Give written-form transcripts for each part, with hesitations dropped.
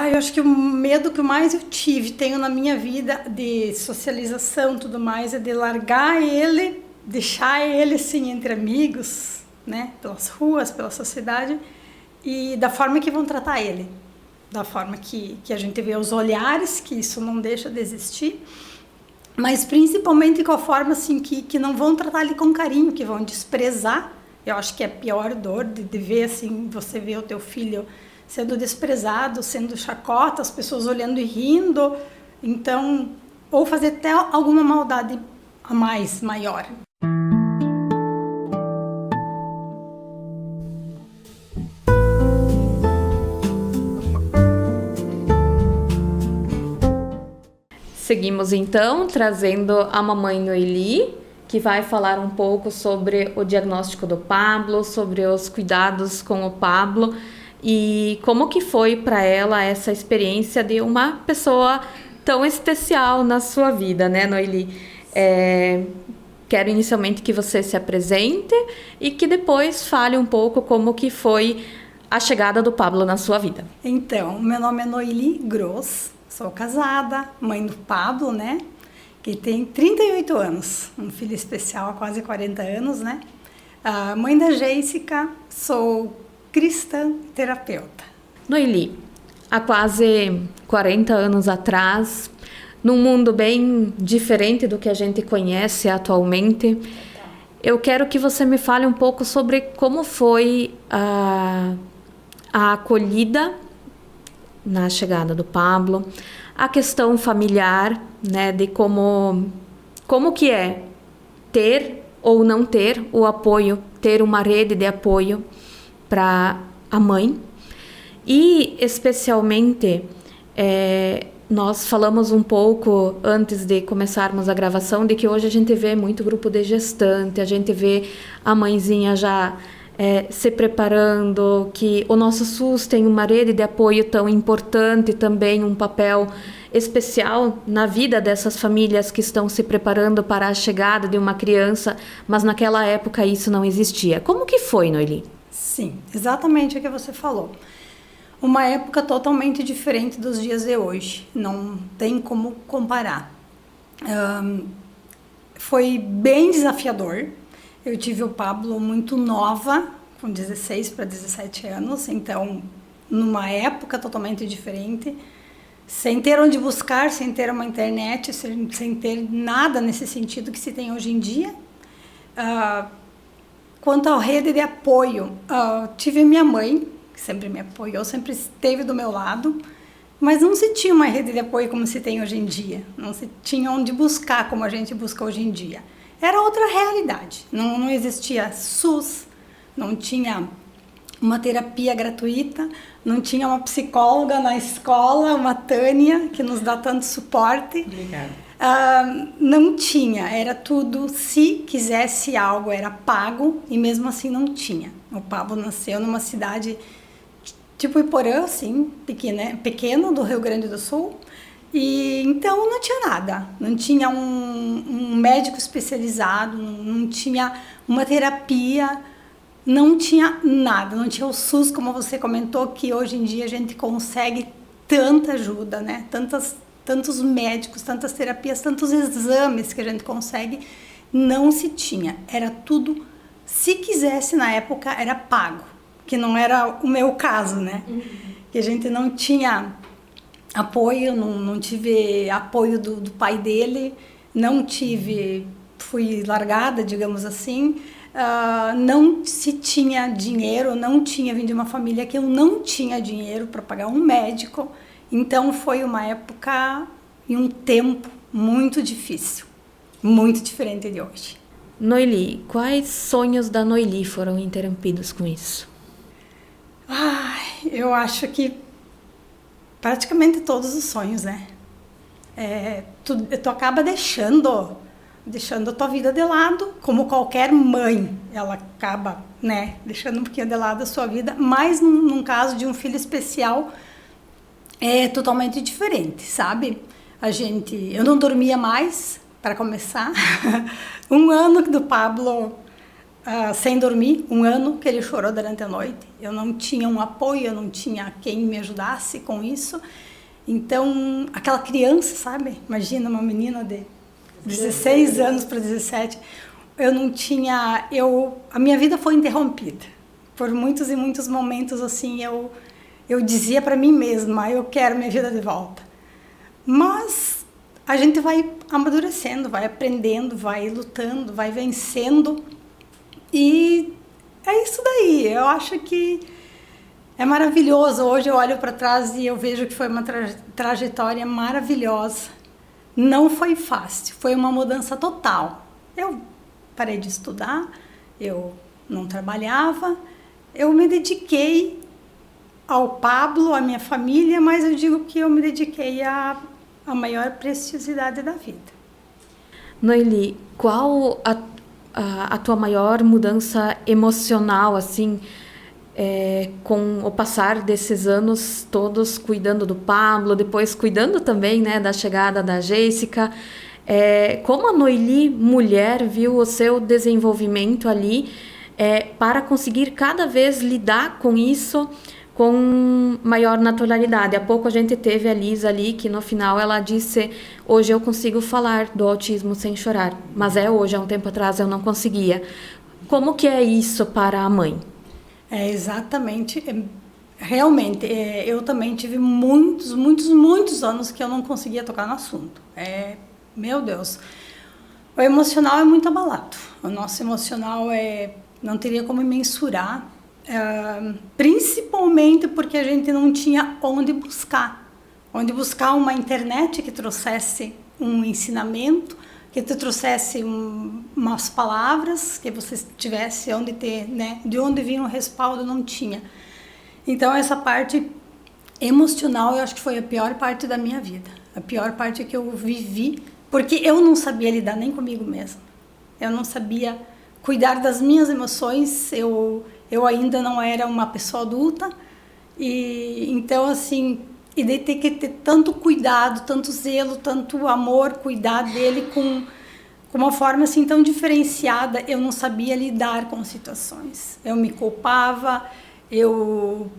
Eu acho que o medo que mais eu tenho na minha vida de socialização e tudo mais, é de largar ele, deixar ele assim entre amigos, né, pelas ruas, pela sociedade, e da forma que vão tratar ele, da forma que a gente vê os olhares, que isso não deixa de existir, mas principalmente com a forma assim que não vão tratar ele com carinho, que vão desprezar. Eu acho que é a pior dor de ver assim, você vê o teu filho sendo desprezado, sendo chacota, as pessoas olhando e rindo, então, ou fazer até alguma maldade a mais, maior. Seguimos então trazendo a mamãe Noeli, que vai falar um pouco sobre o diagnóstico do Pablo, sobre os cuidados com o Pablo e como que foi para ela essa experiência de uma pessoa tão especial na sua vida, né, Noeli? Quero inicialmente que você se apresente e que depois fale um pouco como que foi a chegada do Pablo na sua vida. Então, meu nome é Noeli Gross, sou casada, mãe do Pablo, né, que tem 38 anos, um filho especial há quase 40 anos, né, mãe da Jéssica, sou cristã terapeuta. Noeli, há quase 40 anos atrás, num mundo bem diferente do que a gente conhece atualmente, eu quero que você me fale um pouco sobre como foi a acolhida na chegada do Pablo, a questão familiar, né, de como que é ter ou não ter o apoio, ter uma rede de apoio para a mãe. E especialmente nós falamos um pouco antes de começarmos a gravação de que hoje a gente vê muito grupo de gestante, a gente vê a mãezinha já se preparando, que o nosso SUS tem uma rede de apoio tão importante, também um papel especial na vida dessas famílias que estão se preparando para a chegada de uma criança, mas naquela época isso não existia. Como que foi, Noeli? Sim, exatamente o que você falou. Uma época totalmente diferente dos dias de hoje, não tem como comparar. Foi bem desafiador. Eu tive o Pablo muito nova, com 16 para 17 anos, então numa época totalmente diferente, sem ter onde buscar, sem ter uma internet, sem ter nada nesse sentido que se tem hoje em dia. Quanto à rede de apoio, tive minha mãe, que sempre me apoiou, sempre esteve do meu lado, mas não se tinha uma rede de apoio como se tem hoje em dia, não se tinha onde buscar como a gente busca hoje em dia. Era outra realidade, não existia SUS, não tinha uma terapia gratuita, não tinha uma psicóloga na escola, uma Tânia, que nos dá tanto suporte. Obrigada. Não tinha, era tudo, se quisesse algo era pago e mesmo assim não tinha. O Pablo nasceu numa cidade tipo Iporã, assim, pequeno, do Rio Grande do Sul, e então não tinha nada, não tinha um médico especializado, não tinha uma terapia, não tinha nada, não tinha o SUS, como você comentou, que hoje em dia a gente consegue tanta ajuda, né? Tantos médicos, tantas terapias, tantos exames que a gente consegue, não se tinha. Era tudo, se quisesse na época, era pago, que não era o meu caso, né? Que a gente não tinha apoio, não tive apoio do pai dele, fui largada, digamos assim, não se tinha dinheiro, não tinha vindo de uma família que eu não tinha dinheiro para pagar um médico. Então foi uma época e um tempo muito difícil, muito diferente de hoje. Noeli, quais sonhos da Noeli foram interrompidos com isso? Eu acho que praticamente todos os sonhos, né? Tu acaba deixando a tua vida de lado, como qualquer mãe, ela acaba, né, deixando um pouquinho de lado a sua vida, mas num caso de um filho especial, é totalmente diferente, sabe? Eu não dormia mais, para começar. Um ano do Pablo, sem dormir, 1 ano que ele chorou durante a noite. Eu não tinha um apoio, eu não tinha quem me ajudasse com isso. Então, aquela criança, sabe? Imagina uma menina de 16 anos para 17. Eu não tinha... a minha vida foi interrompida. Por muitos e muitos momentos, assim, eu dizia para mim mesma, eu quero minha vida de volta. Mas a gente vai amadurecendo, vai aprendendo, vai lutando, vai vencendo. E é isso daí. Eu acho que é maravilhoso. Hoje eu olho para trás e eu vejo que foi uma trajetória maravilhosa. Não foi fácil, foi uma mudança total. Eu parei de estudar, eu não trabalhava, eu me dediquei ao Pablo, à minha família, mas eu digo que eu me dediquei à maior preciosidade da vida. Noeli, qual a tua maior mudança emocional, assim, com o passar desses anos todos cuidando do Pablo, depois cuidando também, né, da chegada da Jéssica? Como a Noeli, mulher, viu o seu desenvolvimento ali para conseguir cada vez lidar com isso com maior naturalidade? Há pouco a gente teve a Lisa ali, que no final ela disse: hoje eu consigo falar do autismo sem chorar, mas hoje, há um tempo atrás eu não conseguia. Como que é isso para a mãe? Exatamente. Realmente, eu também tive muitos anos que eu não conseguia tocar no assunto. Meu Deus. O emocional é muito abalado. O nosso emocional não teria como mensurar. Principalmente porque a gente não tinha onde buscar uma internet que trouxesse um ensinamento, que te trouxesse umas palavras, que você tivesse onde ter, né, de onde vinha o respaldo, não tinha. Então essa parte emocional eu acho que foi a pior parte da minha vida, a pior parte que eu vivi, porque eu não sabia lidar nem comigo mesma, eu não sabia cuidar das minhas emoções, eu ainda não era uma pessoa adulta, e então assim, e de ter que ter tanto cuidado, tanto zelo, tanto amor, cuidar dele com uma forma assim tão diferenciada, eu não sabia lidar com situações. Eu me culpava, eu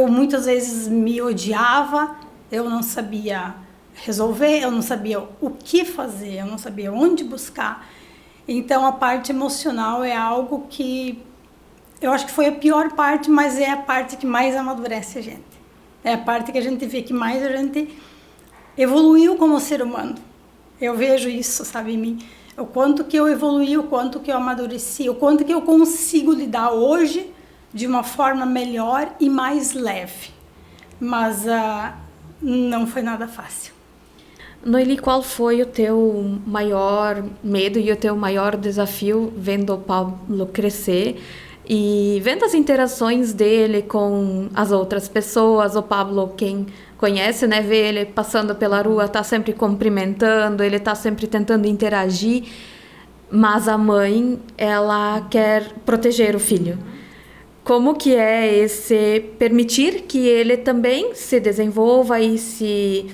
muitas vezes me odiava, eu não sabia resolver, eu não sabia o que fazer, eu não sabia onde buscar. Então a parte emocional é algo que eu acho que foi a pior parte, mas é a parte que mais amadurece a gente. É a parte que a gente vê que mais a gente evoluiu como ser humano. Eu vejo isso, sabe, em mim. O quanto que eu evoluí, o quanto que eu amadureci, o quanto que eu consigo lidar hoje de uma forma melhor e mais leve. Mas não foi nada fácil. Noeli, qual foi o teu maior medo e o teu maior desafio vendo o Pablo crescer e vendo as interações dele com as outras pessoas? O Pablo, quem conhece, né, vê ele passando pela rua, tá sempre cumprimentando, ele tá sempre tentando interagir, mas a mãe, ela quer proteger o filho. Como que é esse permitir que ele também se desenvolva e se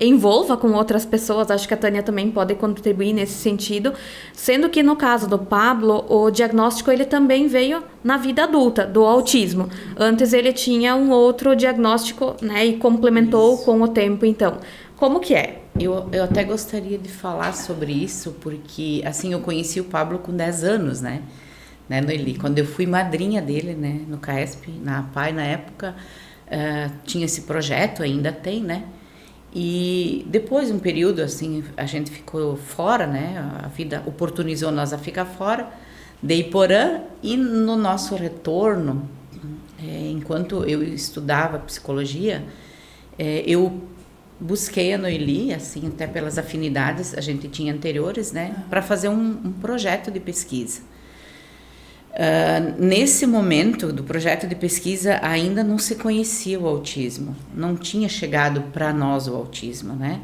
envolva com outras pessoas? Acho que a Tânia também pode contribuir nesse sentido, sendo que no caso do Pablo, o diagnóstico ele também veio na vida adulta, do autismo. Antes ele tinha um outro diagnóstico, né, e complementou com o tempo. Então, como que é? Eu até gostaria de falar sobre isso, porque assim, eu conheci o Pablo com 10 anos, né, Noeli? Quando eu fui madrinha dele, né, no CAESP, na APAE, na época, tinha esse projeto, ainda tem, né? E depois de um período, assim, a gente ficou fora, né? A vida oportunizou nós a ficar fora de Iporã, e no nosso retorno, enquanto eu estudava psicologia, eu busquei a Noeli, assim, até pelas afinidades a gente tinha anteriores, né? Para fazer um projeto de pesquisa. Nesse momento do projeto de pesquisa ainda não se conhecia o autismo, não tinha chegado para nós o autismo, né?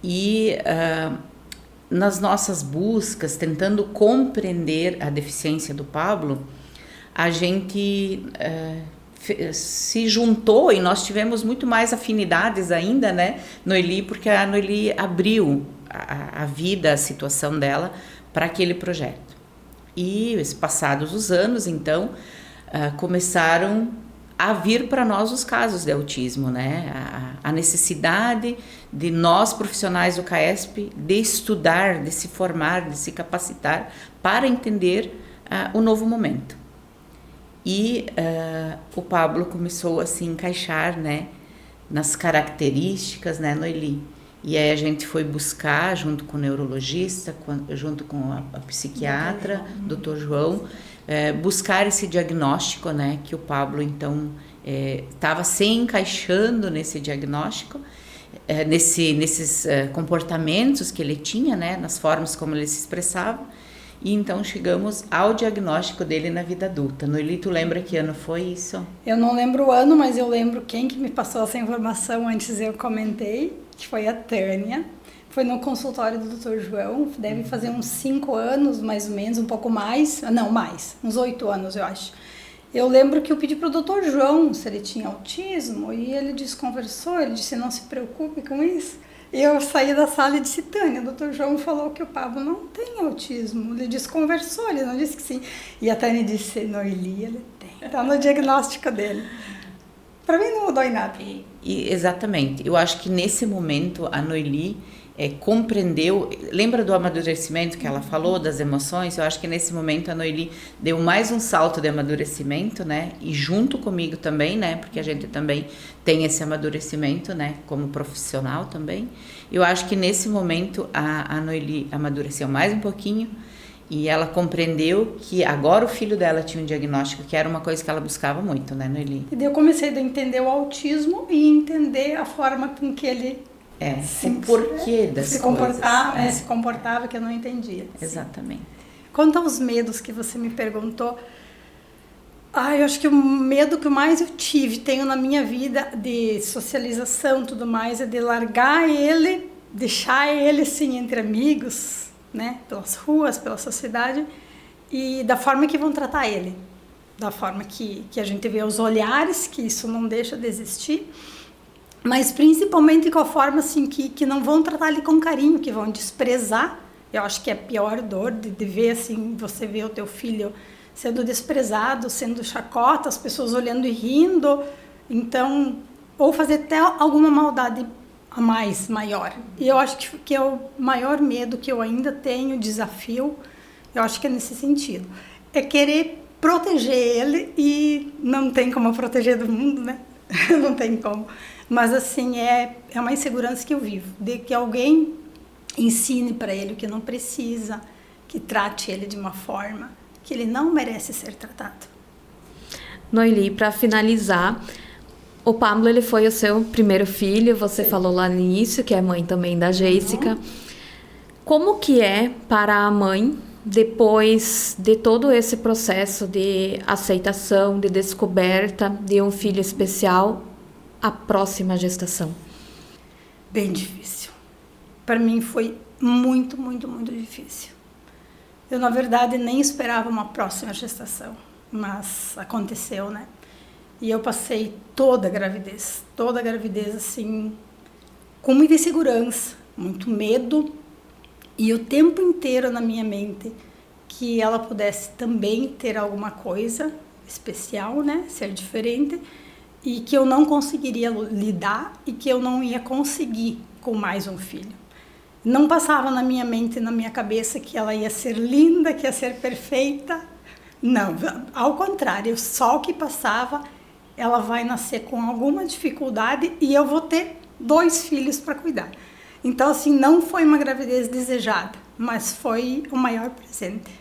E nas nossas buscas, tentando compreender a deficiência do Pablo, a gente se juntou e nós tivemos muito mais afinidades ainda, né, Noeli? Porque a Noeli abriu a vida, a situação dela para aquele projeto. E passados os anos, então, começaram a vir para nós os casos de autismo, né? A necessidade de nós, profissionais do CAESP, de estudar, de se formar, de se capacitar para entender o novo momento. E o Pablo começou a se encaixar, né, nas características, né, Noeli. E aí a gente foi buscar, junto com o neurologista, junto com a psiquiatra, Dr. João, buscar esse diagnóstico, né, que o Pablo, então, estava se encaixando nesse diagnóstico, nesses comportamentos que ele tinha, né, nas formas como ele se expressava. E então chegamos ao diagnóstico dele na vida adulta. Noeli, tu lembra que ano foi isso? Eu não lembro o ano, mas eu lembro quem que me passou essa informação, antes eu comentei, que foi a Tânia. Foi no consultório do Dr. João, deve fazer uns 5 anos, mais ou menos, um pouco mais. Não, mais, uns 8 anos, eu acho. Eu lembro que eu pedi para o Dr. João se ele tinha autismo, e ele desconversou, ele disse, não se preocupe com isso. E eu saí da sala e disse, Tânia, o Dr. João falou que o Pablo não tem autismo. Ele desconversou, ele não disse que sim. E a Tânia disse, Noeli, ele tem. Está no diagnóstico dele. Para mim não mudou em nada. Exatamente. Eu acho que nesse momento a Noeli compreendeu, lembra do amadurecimento que ela falou, das emoções? Eu acho que nesse momento a Noeli deu mais um salto de amadurecimento, né? E junto comigo também, né? Porque a gente também tem esse amadurecimento, né? Como profissional também. Eu acho que nesse momento a Noeli amadureceu mais um pouquinho e ela compreendeu que agora o filho dela tinha um diagnóstico, que era uma coisa que ela buscava muito, né, Noeli? E daí eu comecei a entender o autismo e entender a forma com que ele o porquê das se comportava, que eu não entendia. Exatamente. Quanto aos medos que você me perguntou, eu acho que o medo que mais eu tenho na minha vida de socialização e tudo mais, é de largar ele, deixar ele assim entre amigos, né, pelas ruas, pela sociedade, e da forma que vão tratar ele, da forma que a gente vê os olhares, que isso não deixa de existir, mas principalmente com a forma assim que não vão tratar ele com carinho, que vão desprezar. Eu acho que é a pior dor de ver assim, você ver o teu filho sendo desprezado, sendo chacota, as pessoas olhando e rindo, então, ou fazer até alguma maldade a mais, maior. E eu acho que é o maior medo que eu ainda tenho, desafio, eu acho que é nesse sentido. É querer proteger ele, e não tem como proteger do mundo, né? Não tem como. Mas assim, é uma insegurança que eu vivo, de que alguém ensine para ele o que não precisa, que trate ele de uma forma que ele não merece ser tratado. Noeli, para finalizar, o Pablo, ele foi o seu primeiro filho, você falou lá no início, que é mãe também da Jéssica. Como que é para a mãe, depois de todo esse processo de aceitação, de descoberta de um filho especial, a próxima gestação? Bem difícil. Para mim foi muito, muito, muito difícil. Eu, na verdade, nem esperava uma próxima gestação, mas aconteceu, né? E eu passei toda a gravidez assim, com muita insegurança, muito medo, e o tempo inteiro na minha mente que ela pudesse também ter alguma coisa especial, né? Ser diferente, e que eu não conseguiria lidar e que eu não ia conseguir com mais um filho. Não passava na minha mente, na minha cabeça, que ela ia ser linda, que ia ser perfeita. Não, ao contrário, só o que passava, ela vai nascer com alguma dificuldade e eu vou ter 2 filhos para cuidar. Então, assim, não foi uma gravidez desejada, mas foi o maior presente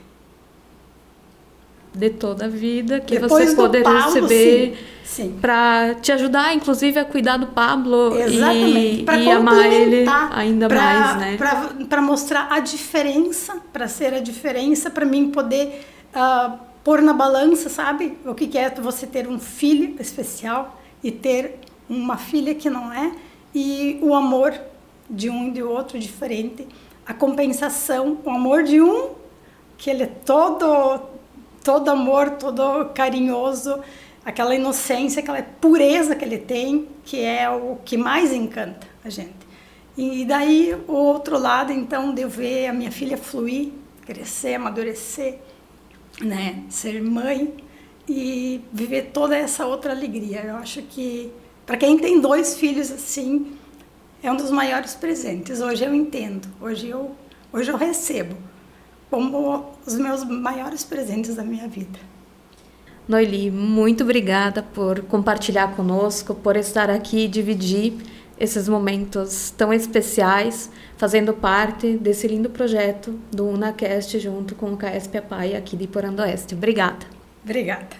de toda a vida que depois você poderia receber, sim. Para te ajudar, inclusive, a cuidar do Pablo. Exatamente, e amar ele ainda mais, né? Para mostrar a diferença, para ser a diferença, para mim poder pôr na balança, sabe? O que é você ter um filho especial e ter uma filha que não é, e o amor de um e do outro diferente, a compensação, o amor de um, que ele é todo amor, todo carinhoso, aquela inocência, aquela pureza que ele tem, que é o que mais encanta a gente. E daí o outro lado, então, de eu ver a minha filha fluir, crescer, amadurecer, né? Ser mãe e viver toda essa outra alegria. Eu acho que para quem tem 2 filhos assim, é um dos maiores presentes. Hoje eu entendo, hoje eu recebo como os meus maiores presentes da minha vida. Noeli, muito obrigada por compartilhar conosco, por estar aqui e dividir esses momentos tão especiais, fazendo parte desse lindo projeto do UnaCast junto com o CAESP APAE aqui de Iporã do Oeste. Obrigada. Obrigada.